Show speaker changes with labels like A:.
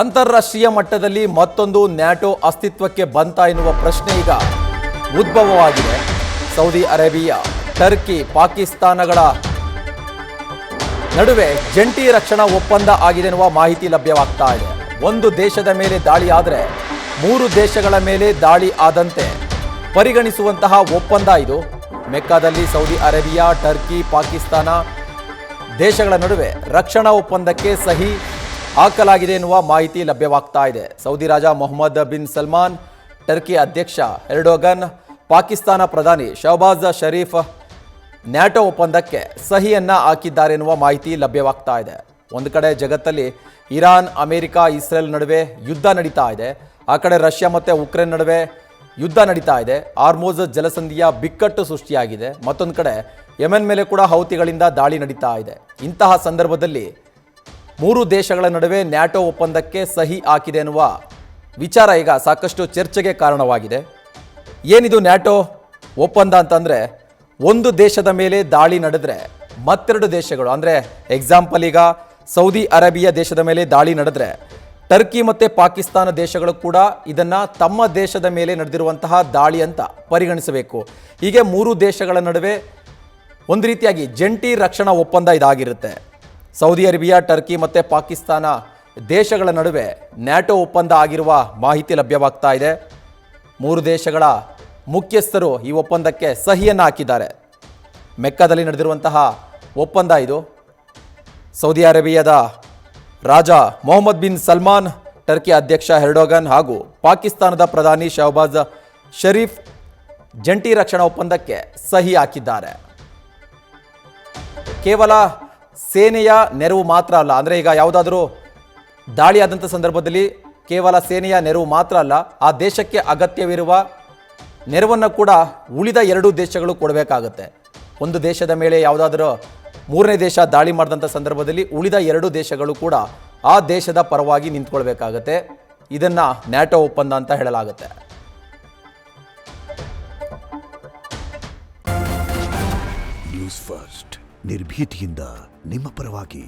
A: ಅಂತಾರಾಷ್ಟ್ರೀಯ ಮಟ್ಟದಲ್ಲಿ ಮತ್ತೊಂದು ನ್ಯಾಟೋ ಅಸ್ತಿತ್ವಕ್ಕೆ ಬಂತ ಎನ್ನುವ ಪ್ರಶ್ನೆ ಈಗ ಉದ್ಭವವಾಗಿದೆ. ಸೌದಿ ಅರೇಬಿಯಾ, ಟರ್ಕಿ, ಪಾಕಿಸ್ತಾನಗಳ ನಡುವೆ ಜಂಟಿ ರಕ್ಷಣಾ ಒಪ್ಪಂದ ಆಗಿದೆ ಎನ್ನುವ ಮಾಹಿತಿ ಲಭ್ಯವಾಗ್ತಾ ಇದೆ. ಒಂದು ದೇಶದ ಮೇಲೆ ದಾಳಿ ಆದರೆ 3 ದೇಶಗಳ ಮೇಲೆ ದಾಳಿ ಆದಂತೆ ಪರಿಗಣಿಸುವಂತಹ ಒಪ್ಪಂದ ಇದು. ಮೆಕ್ಕಾದಲ್ಲಿ ಸೌದಿ ಅರೇಬಿಯಾ, ಟರ್ಕಿ, ಪಾಕಿಸ್ತಾನ ದೇಶಗಳ ನಡುವೆ ರಕ್ಷಣಾ ಒಪ್ಪಂದಕ್ಕೆ ಸಹಿ ಹಾಕಲಾಗಿದೆ ಎನ್ನುವ ಮಾಹಿತಿ ಲಭ್ಯವಾಗ್ತಾ ಇದೆ. ಸೌದಿ ರಾಜ ಮೊಹಮ್ಮದ್ ಬಿನ್ ಸಲ್ಮಾನ್, ಟರ್ಕಿ ಅಧ್ಯಕ್ಷ ಎರ್ಡೋಗನ್, ಪಾಕಿಸ್ತಾನ ಪ್ರಧಾನಿ ಶಹಬಾಜ್ ಶರೀಫ್ ನ್ಯಾಟೋ ಒಪ್ಪಂದಕ್ಕೆ ಸಹಿಯನ್ನ ಹಾಕಿದ್ದಾರೆ ಎನ್ನುವ ಮಾಹಿತಿ ಲಭ್ಯವಾಗ್ತಾ ಇದೆ. ಒಂದು ಕಡೆ ಜಗತ್ತಲ್ಲಿ ಇರಾನ್, ಅಮೆರಿಕ, ಇಸ್ರೇಲ್ ನಡುವೆ ಯುದ್ಧ ನಡೀತಾ ಇದೆ. ಆ ಕಡೆ ರಷ್ಯಾ ಮತ್ತು ಉಕ್ರೇನ್ ನಡುವೆ ಯುದ್ಧ ನಡೀತಾ ಇದೆ. ಆರ್ಮೋಜ್ ಜಲಸಂಧಿಯ ಬಿಕ್ಕಟ್ಟು ಸೃಷ್ಟಿಯಾಗಿದೆ. ಮತ್ತೊಂದು ಕಡೆ ಯೆಮೆನ್ ಮೇಲೆ ಕೂಡ ಹೌತಿಗಳಿಂದ ದಾಳಿ ನಡೀತಾ ಇದೆ. ಇಂತಹ ಸಂದರ್ಭದಲ್ಲಿ 3 ದೇಶಗಳ ನಡುವೆ ನ್ಯಾಟೋ ಒಪ್ಪಂದಕ್ಕೆ ಸಹಿ ಹಾಕಿದೆ ಎನ್ನುವ ವಿಚಾರ ಈಗ ಸಾಕಷ್ಟು ಚರ್ಚೆಗೆ ಕಾರಣವಾಗಿದೆ. ಏನಿದು ನ್ಯಾಟೋ ಒಪ್ಪಂದ ಅಂತಂದರೆ, ಒಂದು ದೇಶದ ಮೇಲೆ ದಾಳಿ ನಡೆದ್ರೆ ಮತ್ತೆರಡು ದೇಶಗಳು, ಅಂದರೆ ಎಕ್ಸಾಂಪಲ್ ಈಗ ಸೌದಿ ಅರೇಬಿಯಾ ದೇಶದ ಮೇಲೆ ದಾಳಿ ನಡೆದ್ರೆ ಟರ್ಕಿ ಮತ್ತು ಪಾಕಿಸ್ತಾನ ದೇಶಗಳು ಕೂಡ ಇದನ್ನು ತಮ್ಮ ದೇಶದ ಮೇಲೆ ನಡೆದಿರುವಂತಹ ದಾಳಿ ಅಂತ ಪರಿಗಣಿಸಬೇಕು. ಹೀಗೆ 3 ದೇಶಗಳ ನಡುವೆ ಒಂದು ರೀತಿಯಾಗಿ ಜಂಟಿ ರಕ್ಷಣಾ ಒಪ್ಪಂದ ಇದಾಗಿರುತ್ತೆ. ಸೌದಿ ಅರೇಬಿಯಾ, ಟರ್ಕಿ ಮತ್ತು ಪಾಕಿಸ್ತಾನ ದೇಶಗಳ ನಡುವೆ ನ್ಯಾಟೋ ಒಪ್ಪಂದ ಆಗಿರುವ ಮಾಹಿತಿ ಲಭ್ಯವಾಗ್ತಾ ಇದೆ. 3 ದೇಶಗಳ ಮುಖ್ಯಸ್ಥರು ಈ ಒಪ್ಪಂದಕ್ಕೆ ಸಹಿಯನ್ನು ಹಾಕಿದ್ದಾರೆ. ಮೆಕ್ಕಾದಲ್ಲಿ ನಡೆದಿರುವಂತಹ ಒಪ್ಪಂದ ಇದು. ಸೌದಿ ಅರೇಬಿಯಾದ ರಾಜ ಮೊಹಮ್ಮದ್ ಬಿನ್ ಸಲ್ಮಾನ್, ಟರ್ಕಿ ಅಧ್ಯಕ್ಷ ಎರ್ಡೋಗನ್ ಹಾಗೂ ಪಾಕಿಸ್ತಾನದ ಪ್ರಧಾನಿ ಶಹಬಾಜ್ ಶರೀಫ್ ಜಂಟಿ ರಕ್ಷಣಾ ಒಪ್ಪಂದಕ್ಕೆ ಸಹಿ ಹಾಕಿದ್ದಾರೆ. ಕೇವಲ ಸೇನೆಯ ನೆರವು ಮಾತ್ರ ಅಲ್ಲ, ಅಂದರೆ ಈಗ ಯಾವುದಾದ್ರೂ ದಾಳಿ ಆದಂಥ ಸಂದರ್ಭದಲ್ಲಿ ಕೇವಲ ಸೇನೆಯ ನೆರವು ಮಾತ್ರ ಅಲ್ಲ, ಆ ದೇಶಕ್ಕೆ ಅಗತ್ಯವಿರುವ ನೆರವನ್ನು ಕೂಡ ಉಳಿದ 2 ದೇಶಗಳು ಕೊಡಬೇಕಾಗುತ್ತೆ. ಒಂದು ದೇಶದ ಮೇಲೆ ಯಾವುದಾದ್ರೂ 3ನೇ ದೇಶ ದಾಳಿ ಮಾಡಿದಂಥ ಸಂದರ್ಭದಲ್ಲಿ ಉಳಿದ 2 ದೇಶಗಳು ಕೂಡ ಆ ದೇಶದ ಪರವಾಗಿ ನಿಂತ್ಕೊಳ್ಬೇಕಾಗತ್ತೆ. ಇದನ್ನು ನ್ಯಾಟೋ ಒಪ್ಪಂದ ಅಂತ ಹೇಳಲಾಗುತ್ತೆ.
B: ನ್ಯೂಸ್ ಫಸ್ಟ್, ನಿರ್ಭೀತಿಯಿಂದ ನಿಮ್ಮ ಪರವಾಗಿ.